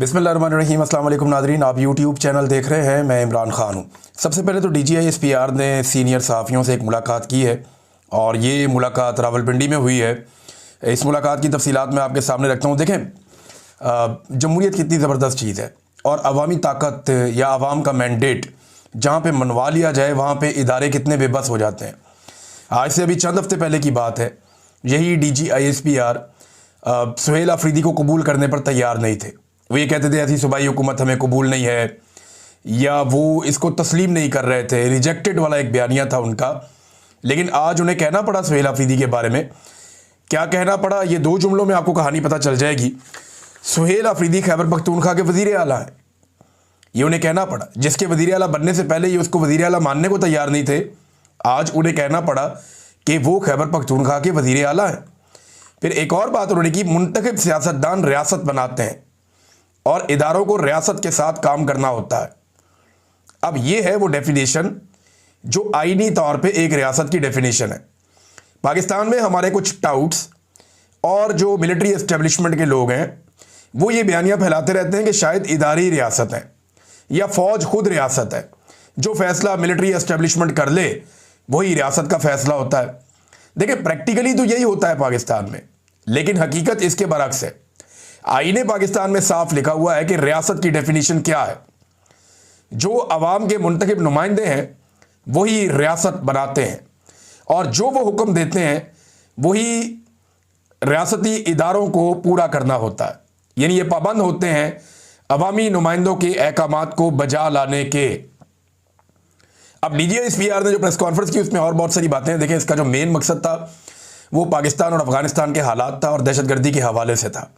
बिस्मिल्लाहिर्रहमानिर्रहीम। अस्सलाम वालेकुम नाज़रीन, आप यूट्यूब चैनल देख रहे हैं। मैं इमरान ख़ान हूँ। सबसे पहले तो DGI-SPR ने सीनियर सहाफ़ियों से एक मुलाकात की है और ये मुलाकात रावलपिंडी में हुई है। इस मुलाकात की तफसीलात मैं आपके सामने रखता हूँ। देखें, जमहूरियत कितनी ज़बरदस्त चीज़ है और अवामी ताकत या अवाम का मैंडेट जहाँ पे मनवा लिया जाए वहाँ पे इदारे कितने बेबस हो जाते हैं। आज से अभी चंद हफ्ते पहले की बात है, यही DGI-SPR सुहेल अफरीदी को कबूल करने पर तैयार नहीं थे। वो ये कहते थे ऐसी सूबाई हुकूमत हमें कबूल नहीं है, या वो इसको तस्लीम नहीं कर रहे थे। रिजेक्टेड वाला एक बयानिया था उनका। लेकिन आज उन्हें कहना पड़ा सुहेल अफरीदी के बारे में। क्या कहना पड़ा, ये दो जुमलों में आपको कहानी पता चल जाएगी। सुहेल अफरीदी खैबर पख्तूनख्वा के वज़ीर आला हैं, ये उन्हें कहना पड़ा। जिसके वज़ीर आला बनने से पहले ये उसको वज़ीर आला मानने को तैयार नहीं थे, आज उन्हें कहना पड़ा कि वो खैबर पख्तूनख्वा के वज़ीर आला हैं। फिर एक और बात उन्होंने की, मुंतखब सियासतदान रियासत बनाते हैं और इदारों को रियासत के साथ काम करना होता है। अब ये है वो डेफिनेशन जो आईनी तौर पे एक रियासत की डेफिनेशन है। पाकिस्तान में हमारे कुछ टाउट्स और जो मिलिट्री एस्टेब्लिशमेंट के लोग हैं वो ये बयानियाँ फैलाते रहते हैं कि शायद इदारी रियासत है या फ़ौज खुद रियासत है। जो फैसला मिलिट्री एस्टेब्लिशमेंट कर ले वही रियासत का फैसला होता है। देखिए, प्रैक्टिकली तो यही होता है पाकिस्तान में, लेकिन हकीकत इसके बरक्स है। आईने पाकिस्तान में साफ लिखा हुआ है कि रियासत की डेफिनेशन क्या है। जो अवाम के मुंतखब नुमाइंदे हैं वही रियासत बनाते हैं और जो वो हुक्म देते हैं वही रियासती इदारों को पूरा करना होता है। यानी ये पाबंद होते हैं अवामी नुमाइंदों के अहकामात को बजा लाने के। अब DGI-SPR ने जो प्रेस कॉन्फ्रेंस की उसमें और बहुत सारी बातें हैं। देखें, इसका जो मेन मकसद था वो पाकिस्तान और अफगानिस्तान के हालात था और दहशतगर्दी के हवाले से था।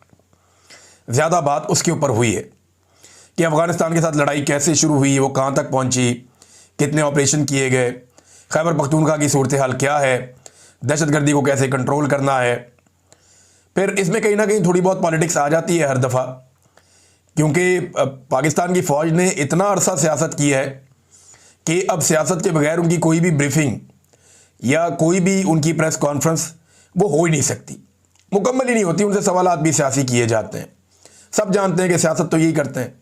ज़्यादा बात उसके ऊपर हुई है कि अफ़गानिस्तान के साथ लड़ाई कैसे शुरू हुई, वो कहाँ तक पहुँची, कितने ऑपरेशन किए गए, खैबर पख्तूनख्वा की सूरत हाल क्या है, दहशतगर्दी को कैसे कंट्रोल करना है। फिर इसमें कहीं ना कहीं थोड़ी बहुत पॉलिटिक्स आ जाती है हर दफ़ा, क्योंकि पाकिस्तान की फ़ौज ने इतना अरसा सियासत की है कि अब सियासत के बगैर उनकी कोई भी ब्रीफिंग या कोई भी उनकी प्रेस कॉन्फ्रेंस वो हो ही नहीं सकती, मुकम्मल ही नहीं होती। उनसे सवालात भी सियासी किए जाते हैं। सब जानते हैं कि सियासत तो यही करते हैं।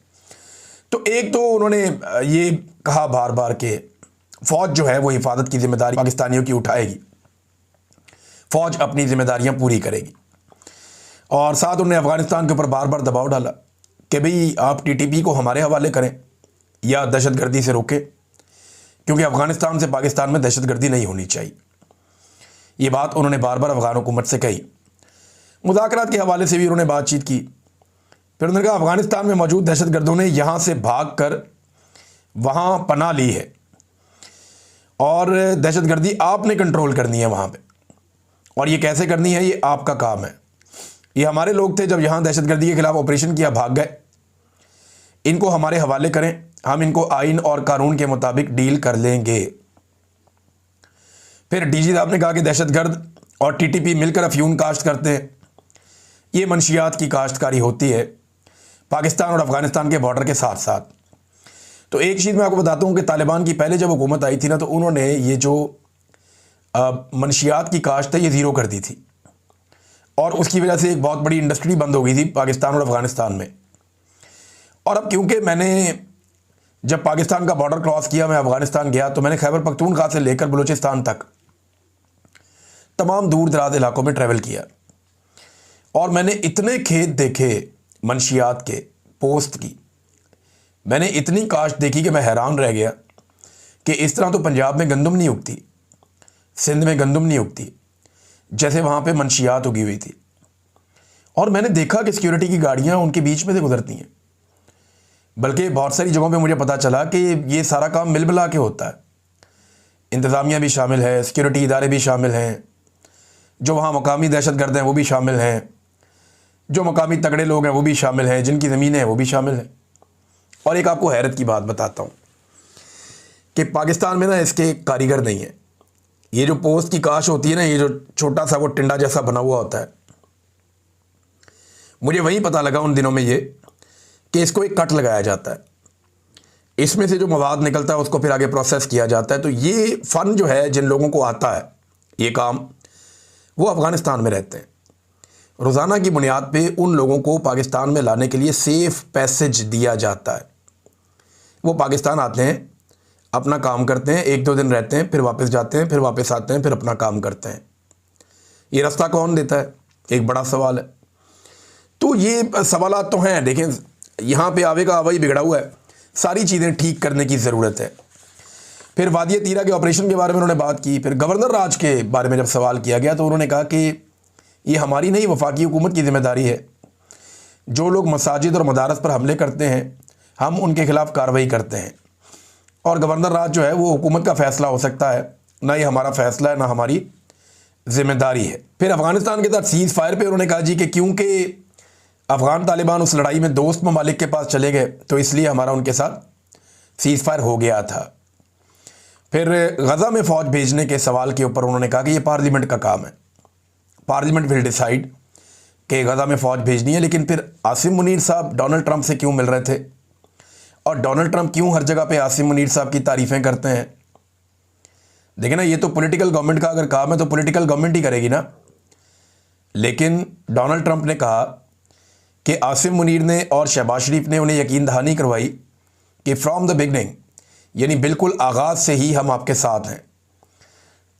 तो एक तो उन्होंने ये कहा बार बार कि फ़ौज जो है वो हिफाजत की जिम्मेदारी पाकिस्तानियों की उठाएगी, फ़ौज अपनी जिम्मेदारियां पूरी करेगी। और साथ उन्होंने अफ़गानिस्तान के ऊपर बार बार दबाव डाला कि भाई आप TTP को हमारे हवाले करें या दहशतगर्दी से रोकें, क्योंकि अफ़गानिस्तान से पाकिस्तान में दहशतगर्दी नहीं होनी चाहिए। ये बात उन्होंने बार बार अफ़गान हुकूमत से कही। मुज़ाकरात के हवाले से भी उन्होंने बातचीत की। फिर उन्होंने कहा अफ़गानिस्तान में मौजूद दहशतगर्दों ने यहाँ से भाग कर वहाँ पनाह ली है और दहशतगर्दी आपने कंट्रोल करनी है वहाँ पे, और ये कैसे करनी है ये आपका काम है। ये हमारे लोग थे, जब यहाँ दहशतगर्दी के खिलाफ ऑपरेशन किया भाग गए, इनको हमारे हवाले करें, हम इनको आइन और कानून के मुताबिक डील कर लेंगे। फिर DG साहब ने कहा कि दहशतगर्द और TTP मिलकर अफ्यून काश्त करते हैं। ये मंशियात की काश्तकारी होती है पाकिस्तान और अफ़गानिस्तान के बॉर्डर के साथ साथ। तो एक चीज़ मैं आपको बताता हूँ कि तालिबान की पहले जब हुकूमत आई थी ना, तो उन्होंने ये जो मंशियात की काश्त है ये ज़ीरो कर दी थी और उसकी वजह से एक बहुत बड़ी इंडस्ट्री बंद हो गई थी पाकिस्तान और अफ़गानिस्तान में। और अब क्योंकि मैंने जब पाकिस्तान का बॉर्डर क्रॉस किया, मैं अफ़गानिस्तान गया, तो मैंने खैबर पख्तूनख्वा से लेकर बलूचिस्तान तक तमाम दूर दराज इलाकों में ट्रैवल किया और मैंने इतने खेत देखे मंशियात के, पोस्ट की, मैंने इतनी काश्त देखी कि मैं हैरान रह गया कि इस तरह तो पंजाब में गंदम नहीं उगती, सिंध में गंदम नहीं उगती, जैसे वहाँ पे मंशियात उगी हुई थी। और मैंने देखा कि सिक्योरिटी की गाड़ियाँ उनके बीच में से गुजरती हैं, बल्कि बहुत सारी जगहों पे मुझे पता चला कि ये सारा काम मिल मिला के होता है। इंतज़ामिया भी शामिल है, सिक्योरिटी इदारे भी शामिल हैं, जो वहाँ मकामी दहशतगर्द हैं वो भी शामिल हैं, जो मकामी तगड़े लोग हैं वो भी शामिल हैं, जिनकी ज़मीनें हैं वो भी शामिल हैं। और एक आपको हैरत की बात बताता हूँ कि पाकिस्तान में ना इसके कारीगर नहीं है। ये जो पोस्ट की काश होती है ना, ये जो छोटा सा वो टिंडा जैसा बना हुआ होता है, मुझे वहीं पता लगा उन दिनों में ये कि इसको एक कट लगाया जाता है, इसमें से जो मवाद निकलता है उसको फिर आगे प्रोसेस किया जाता है। तो ये फ़न जो है जिन लोगों को आता है ये काम, वो अफ़गानिस्तान में रहते हैं, रोज़ाना की बुनियाद पे उन लोगों को पाकिस्तान में लाने के लिए सेफ़ पैसेज दिया जाता है। वो पाकिस्तान आते हैं, अपना काम करते हैं, 1-2 दिन रहते हैं, फिर वापस जाते हैं, फिर वापस आते हैं, फिर अपना काम करते हैं। ये रास्ता कौन देता है? एक बड़ा सवाल है। तो ये सवालात तो हैं। देखें, यहाँ पे आवे का आवा ही बिगड़ा हुआ है, सारी चीज़ें ठीक करने की ज़रूरत है। फिर वादिया तीरा के ऑपरेशन के बारे में उन्होंने बात की। फिर गवर्नर राज के बारे में जब सवाल किया गया तो उन्होंने कहा कि ये हमारी नहीं, वफाकी हुकूमत की ज़िम्मेदारी है। जो लोग मसाजिद और मदारस पर हमले करते हैं, हम उनके खिलाफ़ कार्रवाई करते हैं, और गवर्नर राज जो है वो हुकूमत का फ़ैसला हो सकता है, ना ये हमारा फ़ैसला है, ना हमारी ज़िम्मेदारी है। फिर अफ़गानिस्तान के साथ सीज़ फायर पे उन्होंने कहा जी कि क्योंकि अफ़गान तालिबान उस लड़ाई में दोस्त ममालिक के पास चले गए, तो इसलिए हमारा उनके साथ सीज़ फायर हो गया था। फिर गज़ा में फ़ौज भेजने के सवाल के ऊपर उन्होंने कहा कि ये पार्लियामेंट का काम है, पार्लियामेंट विल डिसाइड कि गज़ा में फ़ौज भेजनी है। लेकिन फिर आसिम मुनीर साहब डोनाल्ड ट्रंप से क्यों मिल रहे थे, और डोनाल्ड ट्रंप क्यों हर जगह पे आसिम मुनीर साहब की तारीफ़ें करते हैं? देखिए ना, ये तो पॉलिटिकल गवर्नमेंट का अगर काम है तो पॉलिटिकल गवर्नमेंट ही करेगी ना। लेकिन डोनाल्ड ट्रंप ने कहा कि आसिम मुनीर ने और शहबाज शरीफ ने उन्हें यकीन दहानी करवाई कि फ्रॉम द बिगनिंग, यानी बिल्कुल आगाज़ से ही हम आपके साथ हैं।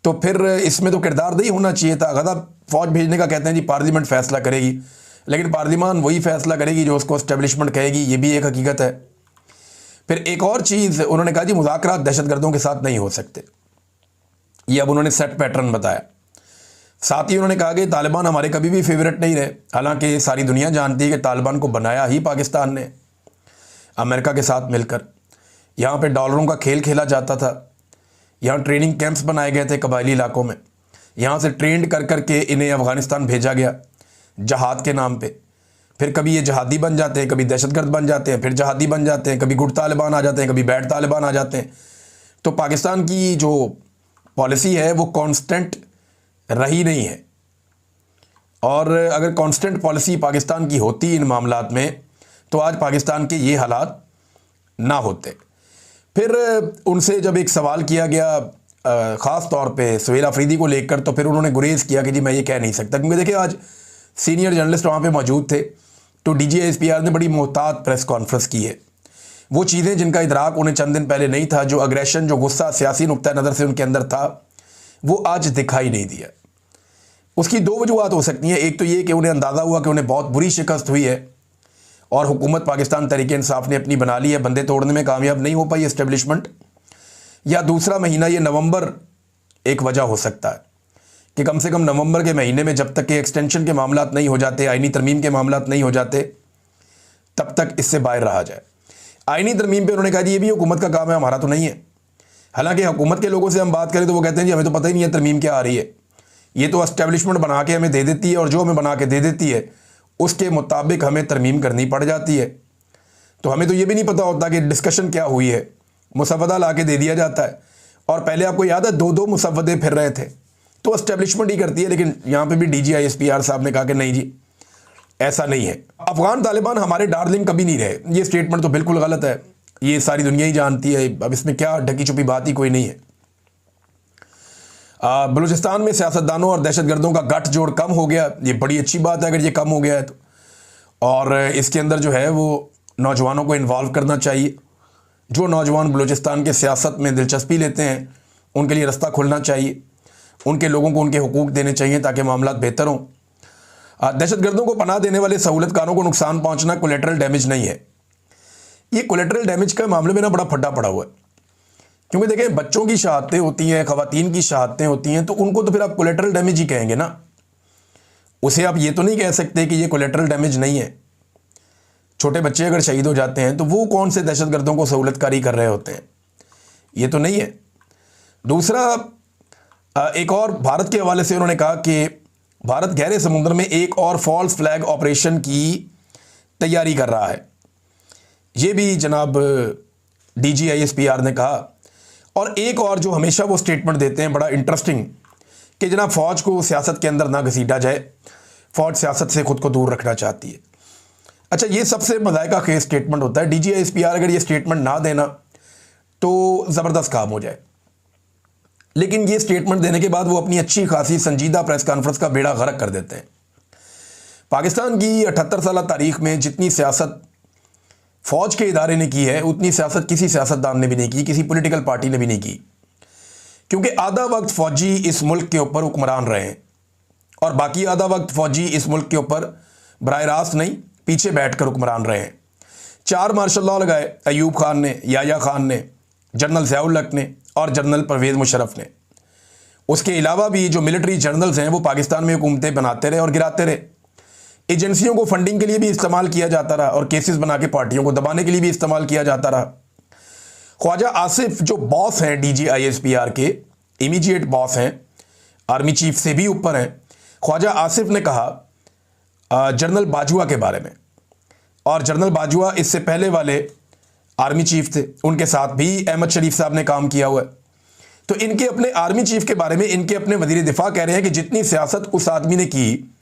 तो फिर इसमें तो किरदारदही होना चाहिए था। गज़ा फ़ौज भेजने का कहते हैं जी पार्लियामेंट फ़ैसला करेगी, लेकिन पार्लियामान वही फ़ैसला करेगी जो उसको एस्टेब्लिशमेंट कहेगी, ये भी एक हकीकत है। फिर एक और चीज़ उन्होंने कहा जी मुज़ाकरात दहशतगर्दों के साथ नहीं हो सकते, ये अब उन्होंने सेट पैटर्न बताया। साथ ही उन्होंने कहा कि तालिबान हमारे कभी भी फेवरेट नहीं रहे, हालांकि सारी दुनिया जानती है कि तालिबान को बनाया ही पाकिस्तान ने अमेरिका के साथ मिलकर। यहाँ पे डॉलरों का खेल खेला जाता था, यहाँ ट्रेनिंग कैंप्स बनाए गए थे कबायली इलाकों में, यहाँ से ट्रेंड कर कर के इन्हें अफ़गानिस्तान भेजा गया जहाद के नाम पे। फिर कभी ये जहादी बन जाते हैं, कभी दहशतगर्द बन जाते हैं, फिर जहादी बन जाते हैं, कभी गुट तालिबान आ जाते हैं, कभी बैड तालिबान आ जाते हैं। तो पाकिस्तान की जो पॉलिसी है वो कांस्टेंट रही नहीं है, और अगर कांस्टेंट पॉलिसी पाकिस्तान की होती इन मामलात में तो आज पाकिस्तान के ये हालात ना होते। फिर उनसे जब एक सवाल किया गया ख़ास तौर पे सुहेल अफरीदी को लेकर, तो फिर उन्होंने गुरेज़ किया कि जी मैं ये कह नहीं सकता, क्योंकि देखिए आज सीनियर जर्नलिस्ट वहाँ पे मौजूद थे। तो DGI-SPR ने बड़ी मोहतात प्रेस कॉन्फ्रेंस की है। वो चीज़ें जिनका इदराक उन्हें चंद दिन पहले नहीं था, जो अग्रेशन, जो गुस्सा सियासी नुक्ता नज़र से उनके अंदर था, वो आज दिखाई नहीं दिया। उसकी 2 वजूहत हो सकती हैं। एक तो ये कि उन्हें अंदाज़ा हुआ कि उन्हें बहुत बुरी शिकस्त हुई है और हुकूमत पाकिस्तान तहरीक इंसाफ ने अपनी बना ली है, बंदे तोड़ने में कामयाब नहीं हो पाई एस्टेब्लिशमेंट। या दूसरा महीना ये नवंबर एक वजह हो सकता है कि कम से कम नवंबर के महीने में जब तक कि एक्सटेंशन के मामलात नहीं हो जाते, आईनी तरमीम के मामलात नहीं हो जाते, तब तक इससे बाहर रहा जाए। आईनी तरमीम पे उन्होंने कहा जी ये भी हुकूमत का काम है, हमारा तो नहीं है। हालांकि हुकूमत के लोगों से हम बात करें तो वो कहते हैं जी हमें तो पता ही नहीं है तरमीम क्या आ रही है, ये तो एस्टेब्लिशमेंट बना के हमें दे देती है, और जो हमें बना के दे देती है उसके मुताबिक हमें तरमीम करनी पड़ जाती है। तो हमें तो ये भी नहीं पता होता कि डिस्कशन क्या हुई है, मुसवदा ला के दे दिया जाता है। और पहले आपको याद है 2-2 मुसवदे फिर रहे थे, तो एस्टेब्लिशमेंट ही करती है। लेकिन यहाँ पे भी DGI-SPR साहब ने कहा कि नहीं जी ऐसा नहीं है, अफ़गान तालिबान हमारे डार्लिंग कभी नहीं रहे। ये स्टेटमेंट तो बिल्कुल गलत है, ये सारी दुनिया ही जानती है। अब इसमें क्या ढकी छुपी बात ही कोई नहीं है। बलूचिस्तान में सियासतदानों और दहशतगर्दों का गठजोड़ कम हो गया, ये बड़ी अच्छी बात है अगर ये कम हो गया है तो। और इसके अंदर जो है वो नौजवानों को इन्वॉल्व करना चाहिए। जो नौजवान बलूचिस्तान के सियासत में दिलचस्पी लेते हैं उनके लिए रास्ता खुलना चाहिए, उनके लोगों को उनके हुकूक देने चाहिए ताकि मामलात बेहतर हों। दहशतगर्दों को पनाह देने वाले सहूलतकारों को नुकसान पहुँचना कोलेटरल डैमेज नहीं है। ये कोलेटरल डैमेज के मामले में ना बड़ा फड्डा पड़ा हुआ है, क्योंकि देखें बच्चों की शहादतें होती हैं, ख़वातीन की शहादतें होती हैं, तो उनको तो फिर आप कोलेटरल डैमेज ही कहेंगे ना। उसे आप ये तो नहीं कह सकते कि ये कोलेटरल डैमेज नहीं है। छोटे बच्चे अगर शहीद हो जाते हैं तो वो कौन से दहशतगर्दों को सहूलतकारी कर रहे होते हैं, ये तो नहीं है। दूसरा, एक और भारत के हवाले से उन्होंने कहा कि भारत गहरे समुद्र में एक और फॉल्स फ्लैग ऑपरेशन की तैयारी कर रहा है, ये भी जनाब DGI-SPR ने कहा। और एक और जो हमेशा वो स्टेटमेंट देते हैं बड़ा इंटरेस्टिंग, कि जनाब फ़ौज को सियासत के अंदर ना घसीटा जाए, फ़ौज सियासत से ख़ुद को दूर रखना चाहती है। अच्छा, ये सबसे मज़ायका खेज स्टेटमेंट होता है। DGI-SPR अगर ये स्टेटमेंट ना देना तो ज़बरदस्त काम हो जाए, लेकिन ये स्टेटमेंट देने के बाद वो अपनी अच्छी खासी संजीदा प्रेस कॉन्फ्रेंस का बेड़ा गर्क कर देते हैं। पाकिस्तान की 78 साल तारीख में जितनी सियासत फ़ौज के इदारे ने की है उतनी सियासत किसी सियासतदान ने भी नहीं की, किसी पॉलिटिकल पार्टी ने भी नहीं की, क्योंकि आधा वक्त फ़ौजी इस मुल्क के ऊपर हुक्मरान रहे हैं और बाकी आधा वक्त फ़ौजी इस मुल्क के ऊपर बराह रास्त नहीं पीछे बैठकर हुक्मरान रहे हैं। 4 मार्शल लॉ लगाए अयूब खान ने, याया खान ने, जनरल ज़ियाउल हक ने और जनरल परवेज़ मुशर्रफ ने। उसके अलावा भी जो मिलिट्री जनरल्स हैं वो पाकिस्तान में हुकूमतें बनाते रहे और गिराते रहे। एजेंसियों को फंडिंग के लिए भी इस्तेमाल किया जाता रहा और केसेस बना के पार्टियों को दबाने के लिए भी इस्तेमाल किया जाता रहा। ख्वाजा आसिफ जो बॉस हैं DGISPR के, इमीडिएट बॉस हैं, आर्मी चीफ से भी ऊपर हैं, ख्वाजा आसिफ ने कहा जनरल बाजवा के बारे में, और जनरल बाजवा इससे पहले वाले आर्मी चीफ थे, उनके साथ भी अहमद शरीफ साहब ने काम किया हुआ है। तो इनके अपने आर्मी चीफ के बारे में इनके अपने वजीर दिफा कह रहे हैं कि जितनी सियासत उस आदमी ने की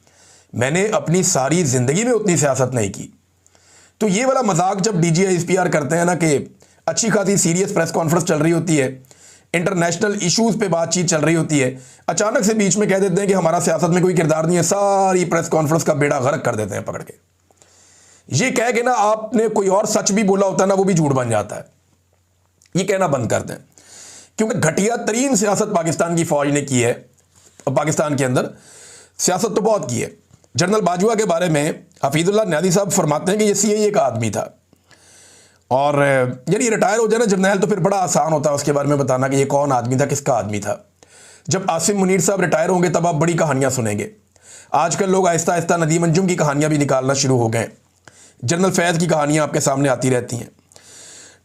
मैंने अपनी सारी ज़िंदगी में उतनी सियासत नहीं की। तो ये वाला मजाक जब DGISPR करते हैं ना कि अच्छी खासी सीरियस प्रेस कॉन्फ्रेंस चल रही होती है, इंटरनेशनल इश्यूज़ पे बातचीत चल रही होती है, अचानक से बीच में कह देते हैं कि हमारा सियासत में कोई किरदार नहीं है, सारी प्रेस कॉन्फ्रेंस का बेड़ा गर्क कर देते हैं पकड़ के। ये कह के ना आपने कोई और सच भी बोला होता है ना वो भी झूठ बन जाता है। ये कहना बंद कर दें, क्योंकि घटिया तरीन सियासत पाकिस्तान की फ़ौज ने की है। पाकिस्तान के अंदर सियासत तो बहुत की है। जनरल बाजवा के बारे में हफीजुल्लाह न्यादी साहब फरमाते हैं कि ये CIA का आदमी था, और यानी रिटायर हो जाए ना जर्नैल तो फिर बड़ा आसान होता है उसके बारे में बताना कि ये कौन आदमी था, किसका आदमी था। जब आसिम मुनीर साहब रिटायर होंगे तब आप बड़ी कहानियाँ सुनेंगे। आजकल लोग आहिस्ता आहिस्ता नदीम अंजुम की कहानियाँ भी निकालना शुरू हो गए, जनरल फैज़ की कहानियाँ आपके सामने आती रहती हैं।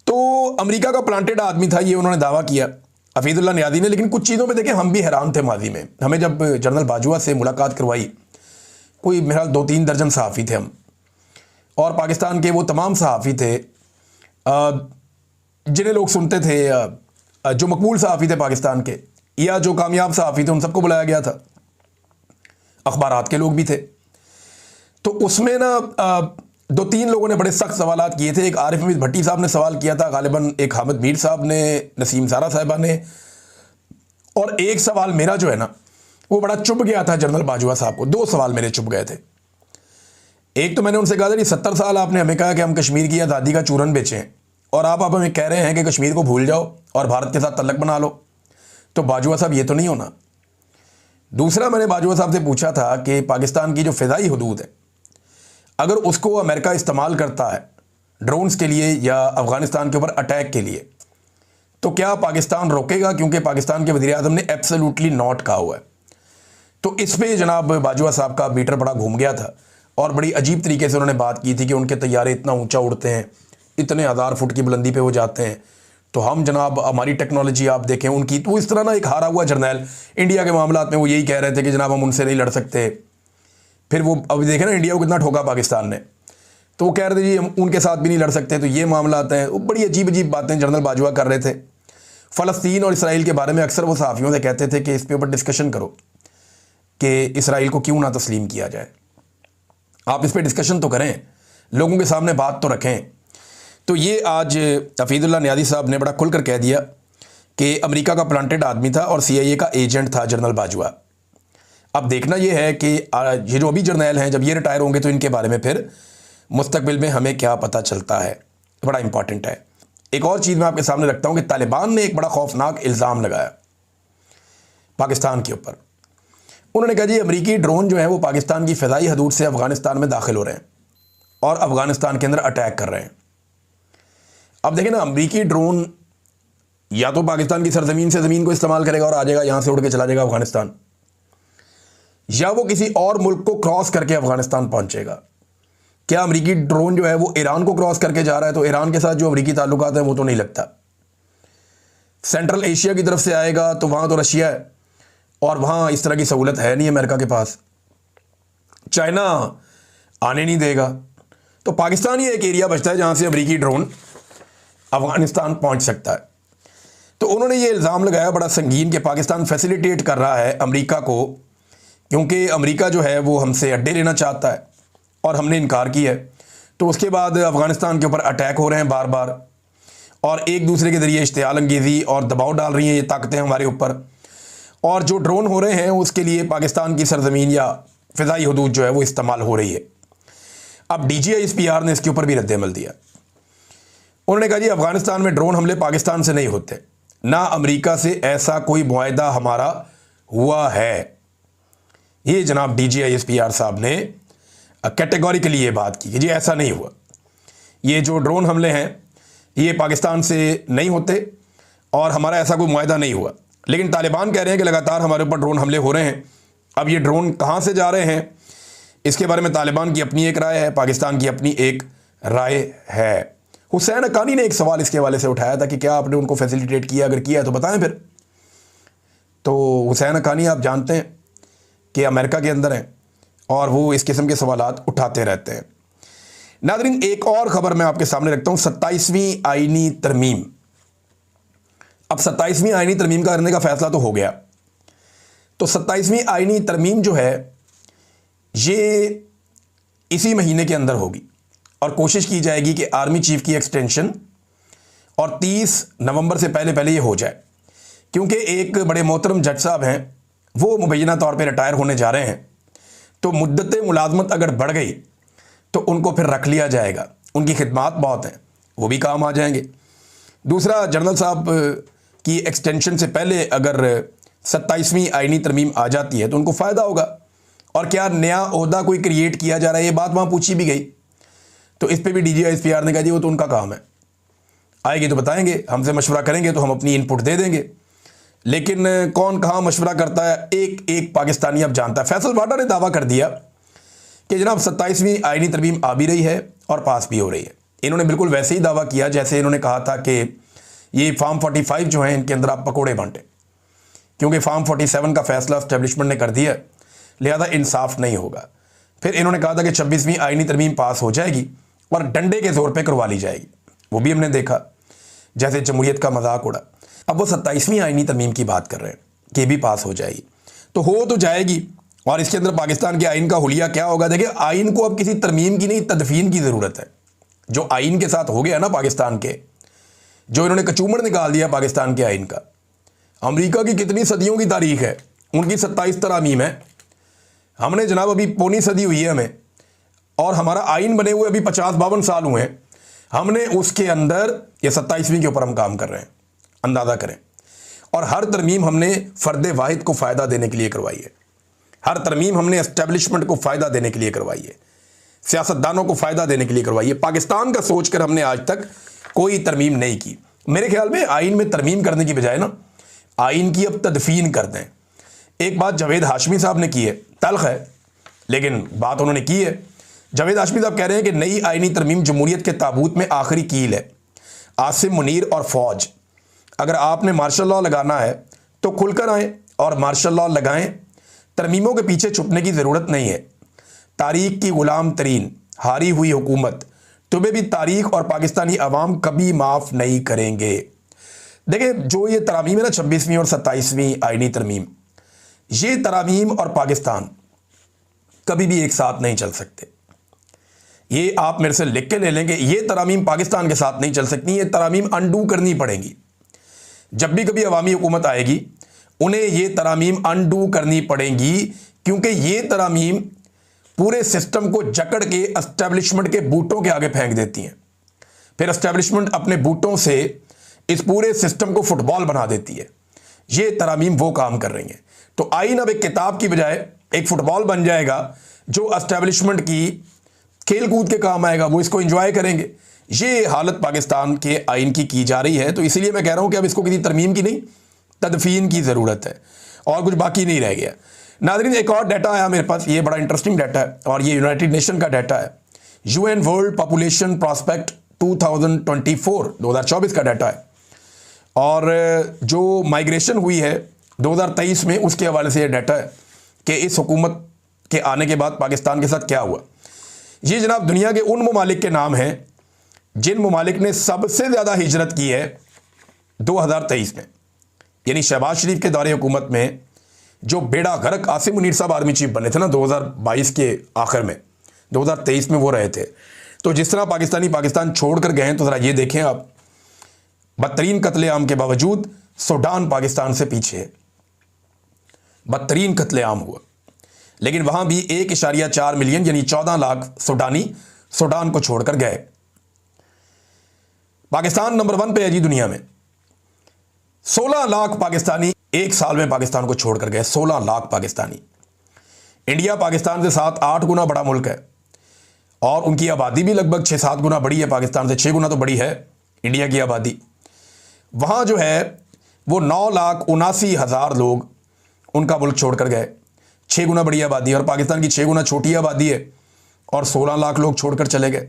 तो अमेरिका का प्लांटेड आदमी था ये, उन्होंने दावा किया हफीजुल्लाह न्यादी ने। लेकिन कुछ चीज़ों पे देखें हम भी हैरान थे माजी में। हमें जब जनरल बाजवा से मुलाकात करवाई, कोई मेरा 2-3 दर्जन सहाफ़ी थे हम, और पाकिस्तान के वो तमाम सहाफ़ी थे जिन्हें लोग सुनते थे, जो मकबूल सहाफ़ी थे पाकिस्तान के या जो कामयाब सहाफ़ी थे, उन सबको बुलाया गया था। अखबारात के लोग भी थे। तो उसमें ना 2-3 लोगों ने बड़े सख्त सवालात किए थे। एक आरिफ हमीद भट्टी साहब ने सवाल किया था, गालिबन एक हामिद मीर साहब ने, नसीम सारा साहिबा ने, और एक सवाल मेरा जो है ना वो बड़ा चुभ गया था जनरल बाजवा साहब को। 2 सवाल मेरे चुभ गए थे। एक तो मैंने उनसे कहा था कि 70 साल आपने हमें कहा कि हम कश्मीर की आज़ादी का चूरन बेचें, और आप हमें कह रहे हैं कि कश्मीर को भूल जाओ और भारत के साथ तल्लक बना लो। तो बाजवा साहब ये तो नहीं होना। दूसरा मैंने बाजवा साहब से पूछा था कि पाकिस्तान की जो फ़िज़ाई हदूद है, अगर उसको अमेरिका इस्तेमाल करता है ड्रोन्स के लिए या अफ़गानिस्तान के ऊपर अटैक के लिए, तो क्या पाकिस्तान रोकेगा? क्योंकि पाकिस्तान के वज़ीर आज़म ने एब्सोल्युटली नॉट कहा हुआ है। तो इस पे जनाब बाजवा साहब का मीटर बड़ा घूम गया था और बड़ी अजीब तरीके से उन्होंने बात की थी कि उनके तैयारे इतना ऊंचा उड़ते हैं, इतने 1000 फुट की बुलंदी पे वो जाते हैं, तो हम जनाब हमारी टेक्नोलॉजी आप देखें उनकी। तो इस तरह ना एक हारा हुआ जर्नैल इंडिया के मामलात में वो यही कह रहे थे कि जनाब हम उनसे नहीं लड़ सकते। फिर वो अभी देखें ना इंडिया को कितना ठोका पाकिस्तान ने, तो वो कह रहे थे जी हम उनके साथ भी नहीं लड़ सकते। तो ये मामलात हैं। वो बड़ी अजीब अजीब बातें जनरल बाजवा कर रहे थे। फ़लस्तीन और इसराइल के बारे में अक्सर वो सहाफ़ियों से कहते थे कि इस पे ऊपर डिस्कशन करो कि इसराइल को क्यों ना तस्लीम किया जाए। आप इस पे डिस्कशन तो करें, लोगों के सामने बात तो रखें। तो ये आज हफीजुल्लाह न्यादी साहब ने बड़ा खुलकर कह दिया कि अमेरिका का प्लांटेड आदमी था और CIA का एजेंट था जनरल बाजवा। अब देखना ये है कि ये जो अभी जर्नैल हैं जब ये रिटायर होंगे तो इनके बारे में फिर मुस्तकबिल में हमें क्या पता चलता है, बड़ा इंपॉर्टेंट है। एक और चीज़ मैं आपके सामने रखता हूँ कि तालिबान ने एक बड़ा खौफनाक इल्ज़ाम लगाया पाकिस्तान के ऊपर। उन्होंने कहा जी अमेरिकी ड्रोन जो है वो पाकिस्तान की फ़िज़ाई हदूद से अफ़गानिस्तान में दाखिल हो रहे हैं और अफ़गानिस्तान के अंदर अटैक कर रहे हैं। अब देखें ना, अमेरिकी ड्रोन या तो पाकिस्तान की सरजमीन से ज़मीन को इस्तेमाल करेगा और आ जाएगा, यहाँ से उड़ के चला जाएगा अफ़गानिस्तान, या वो किसी और मुल्क को क्रॉस करके अफ़गानिस्तान पहुँचेगा। क्या अमेरिकी ड्रोन जो है वो ईरान को क्रॉस करके जा रहा है? तो ईरान के साथ जो अमेरिकी ताल्लुकात हैं वो तो नहीं लगता। सेंट्रल एशिया की तरफ से आएगा तो वहाँ तो रशिया है और वहाँ इस तरह की सहूलत है नहीं अमेरिका के पास। चाइना आने नहीं देगा। तो पाकिस्तान ही एक एरिया बचता है जहाँ से अमेरिकी ड्रोन अफ़गानिस्तान पहुँच सकता है। तो उन्होंने ये इल्ज़ाम लगाया बड़ा संगीन कि पाकिस्तान फैसिलिटेट कर रहा है अमेरिका को, क्योंकि अमेरिका जो है वो हमसे अड्डे लेना चाहता है और हमने इनकार किया है। तो उसके बाद अफ़गानिस्तान के ऊपर अटैक हो रहे हैं बार बार और एक दूसरे के ज़रिए इश्तियाल अंगेज़ी और दबाव डाल रही हैं ये ताकतें हमारे ऊपर। और जो ड्रोन हो रहे हैं उसके लिए पाकिस्तान की सरजमीन या फ़िज़ाई हदूद जो है वो इस्तेमाल हो रही है। अब DGISPR ने इसके ऊपर भी रद्द-ए-अमल दिया। उन्होंने कहा जी अफ़गानिस्तान में ड्रोन हमले पाकिस्तान से नहीं होते, ना अमेरिका से ऐसा कोई मुआहदा हमारा हुआ है। ये जनाब DGISPR साहब ने कैटेगोरिकली ये बात की कि जी ऐसा नहीं हुआ, ये जो ड्रोन हमले हैं ये पाकिस्तान से नहीं होते और हमारा ऐसा कोई मुआहदा नहीं हुआ। लेकिन तालिबान कह रहे हैं कि लगातार हमारे ऊपर ड्रोन हमले हो रहे हैं। अब ये ड्रोन कहाँ से जा रहे हैं इसके बारे में तालिबान की अपनी एक राय है, पाकिस्तान की अपनी एक राय है। हुसैन हक्कानी ने एक सवाल इसके हवाले से उठाया था कि क्या आपने उनको फैसिलिटेट किया, अगर किया है तो बताएं फिर। तो हुसैन हक्कानी आप जानते हैं कि अमेरिका के अंदर हैं और वो इस किस्म के सवालात उठाते रहते हैं। नाज़रीन, एक और ख़बर मैं आपके सामने रखता हूँ, 27वीं आईनी तरमीम। अब 27वीं आईनी तरमीम का करने का फ़ैसला तो हो गया, तो 27वीं आईनी तरमीम जो है ये इसी महीने के अंदर होगी और कोशिश की जाएगी कि आर्मी चीफ की एक्सटेंशन और 30 नवंबर से पहले पहले ये हो जाए, क्योंकि एक बड़े मोहतरम जज साहब हैं वो मुबैना तौर पे रिटायर होने जा रहे हैं। तो मुद्दत मुलाजमत अगर बढ़ गई तो उनको फिर रख लिया जाएगा, उनकी खिदमात बहुत हैं, वो भी काम आ जाएंगे। दूसरा, जनरल साहब की एक्सटेंशन से पहले अगर 27वीं आईनी तरमीम आ जाती है तो उनको फ़ायदा होगा। और क्या नया ओहदा कोई क्रिएट किया जा रहा है, ये बात वहाँ पूछी भी गई, तो इस पर भी DGISPR ने कहा जी वो तो उनका काम है, आएगी तो बताएंगे, हमसे मशवरा करेंगे तो हम अपनी इनपुट दे देंगे। लेकिन कौन कहाँ मशवरा करता है एक एक पाकिस्तानी अब जानता है। फैसल वाडा ने दावा कर दिया कि जनाब 27वीं आईनी तरमीम आ भी रही है और पास भी हो रही है। इन्होंने बिल्कुल वैसे ही दावा किया जैसे इन्होंने कहा था कि ये फार्म 45 जो हैं इनके अंदर आप पकोड़े बांटें, क्योंकि फार्म 47 का फैसला एस्टेब्लिशमेंट ने कर दिया, लिहाजा इंसाफ नहीं होगा। फिर इन्होंने कहा था कि 26वीं आईनी तरमीम पास हो जाएगी और डंडे के ज़ोर पे करवा ली जाएगी, वो भी हमने देखा, जैसे जमहूरियत का मजाक उड़ा। अब वो 27वीं आईनी तरमीम की बात कर रहे हैं कि भी पास हो जाएगी, तो हो तो जाएगी। और इसके अंदर पाकिस्तान के आइन का हुलिया क्या होगा? देखिए, आइन को अब किसी तरमीम की नहीं, तदफीन की ज़रूरत है। जो आइन के साथ हो गया ना पाकिस्तान के, जो इन्होंने कचूमड़ निकाल दिया पाकिस्तान के आइन का। अमेरिका की कितनी सदियों की तारीख है, उनकी 27 तरामीम है, हमने जनाब अभी पौनी सदी हुई है हमें, और हमारा आइन बने हुए अभी 50-52 साल हुए हैं, हमने उसके अंदर ये 27वीं के ऊपर हम काम कर रहे हैं, अंदाज़ा करें। और हर तरमीम हमने फ़र्द वाहिद को फ़ायदा देने के लिए करवाई है, हर तरमीम हमने एस्टेब्लिशमेंट को फ़ायदा देने के लिए करवाई है, सियासतदानों को फ़ायदा देने के लिए करवाई है। पाकिस्तान का सोच कर हमने आज तक कोई तरमीम नहीं की। मेरे ख्याल में आइन में तरमीम करने की बजाय ना आइन की अब तदफीन कर दें। एक बात जावेद हाशमी साहब ने की है, तल्ख है लेकिन बात उन्होंने की है। जावेद हाशमी साहब कह रहे हैं कि नई आइनी तरमीम जमहूरियत के ताबूत में आखिरी कील है। आसिम मुनीर और फ़ौज, अगर आपने मार्शल लॉ लगाना है तो खुलकर आएँ और मार्शल लॉ लगाएं, तरमीमों के पीछे छुपने की ज़रूरत नहीं है। तारीख की ग़ुलाम तरीन हारी हुई हुकूमत, तुम्हें भी तारीख और पाकिस्तानी अवाम कभी माफ़ नहीं करेंगे। देखिए, जो ये तरामीम है ना 26वीं और 27वीं आइनी तरमीम, ये तरामीम और पाकिस्तान कभी भी एक साथ नहीं चल सकते। ये आप मेरे से लिख के ले लेंगे, ये तरामीम पाकिस्तान के साथ नहीं चल सकती, ये तरामीम अनडू करनी पड़ेंगी। जब भी कभी अवामी हुकूमत आएगी उन्हें ये तरामीम अनडू करनी पड़ेंगी, क्योंकि ये तरामीम पूरे सिस्टम को जकड़ के एस्टेब्लिशमेंट के बूटों के आगे फेंक देती हैं। फिर एस्टेब्लिशमेंट अपने बूटों से इस पूरे सिस्टम को फुटबॉल बना देती है। ये तरामीम वो काम कर रही हैं। तो आइन अब एक किताब की बजाय एक फुटबॉल बन जाएगा जो एस्टेब्लिशमेंट की खेल कूद के काम आएगा, वो इसको एंजॉय करेंगे। ये हालत पाकिस्तान के आइन की जा रही है। तो इसीलिए मैं कह रहा हूँ कि अब इसको किसी तरमीम की नहीं, तदफीन की ज़रूरत है, और कुछ बाकी नहीं रह गया। नाज़रीन, एक और डाटा आया मेरे पास, ये बड़ा इंटरेस्टिंग डाटा है और ये यूनाइटेड नेशन का डाटा है। UN वर्ल्ड पॉपुलेशन प्रॉस्पेक्ट 2024 का डाटा है, और जो माइग्रेशन हुई है 2023 में उसके हवाले से ये डाटा है कि इस हुकूमत के आने के बाद पाकिस्तान के साथ क्या हुआ। ये जनाब दुनिया के उन ममालिक के नाम हैं जिन ममालिक ने सबसे ज़्यादा हिजरत की है 2023 में, यानी शहबाज शरीफ के दौरे हुकूमत में जो बेड़ा गर्क आसिम मुनीर साहब आर्मी चीफ बने थे ना 2022 के आखिर में, 2023 में वो रहे थे। तो जिस तरह पाकिस्तानी पाकिस्तान छोड़ कर गए हैं, तो ज़रा ये देखें आप, बदतरीन कत्लेआम के बावजूद सूडान पाकिस्तान से पीछे है, बदतरीन कत्लेआम हुआ, लेकिन वहां भी 1.4 मिलियन यानी 14 लाख सूडानी सूडान को छोड़कर गए। पाकिस्तान नंबर 1 पे है जी दुनिया में। 16 लाख पाकिस्तानी एक साल में पाकिस्तान को छोड़कर गए, 16 लाख पाकिस्तानी। इंडिया पाकिस्तान से 7-8 गुना बड़ा मुल्क है और उनकी आबादी भी लगभग 6-7 गुना बड़ी है, पाकिस्तान से 6 गुना तो बड़ी है इंडिया की आबादी। वहाँ जो है वो 9,79,000 लोग उनका मुल्क छोड़कर गए, 6 गुना बड़ी आबादी है और पाकिस्तान की 6 गुना छोटी आबादी है और 16 लाख लोग छोड़कर चले गए।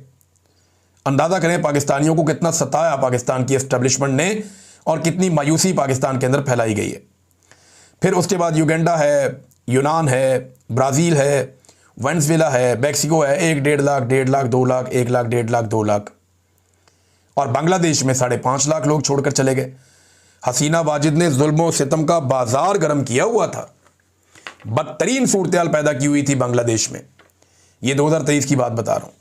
अंदाज़ा करें पाकिस्तानियों को कितना सताया पाकिस्तान की एस्टेब्लिशमेंट ने और कितनी मायूसी पाकिस्तान के अंदर फैलाई गई है। फिर उसके बाद युगांडा है, यूनान है, ब्राज़ील है, वेनेज़ुएला है, मैक्सिको है, 1-1.5 लाख, 1.5 लाख, 2 लाख, 1 लाख, 1.5 लाख, 2 लाख और बांग्लादेश में 5.5 लाख लोग छोड़कर चले गए। हसीना वाजिद ने जुल्म सितम का बाजार गर्म किया हुआ था, बदतरीन सूरत हाल पैदा की हुई थी बांग्लादेश में। ये 2023 की बात बता रहा हूँ।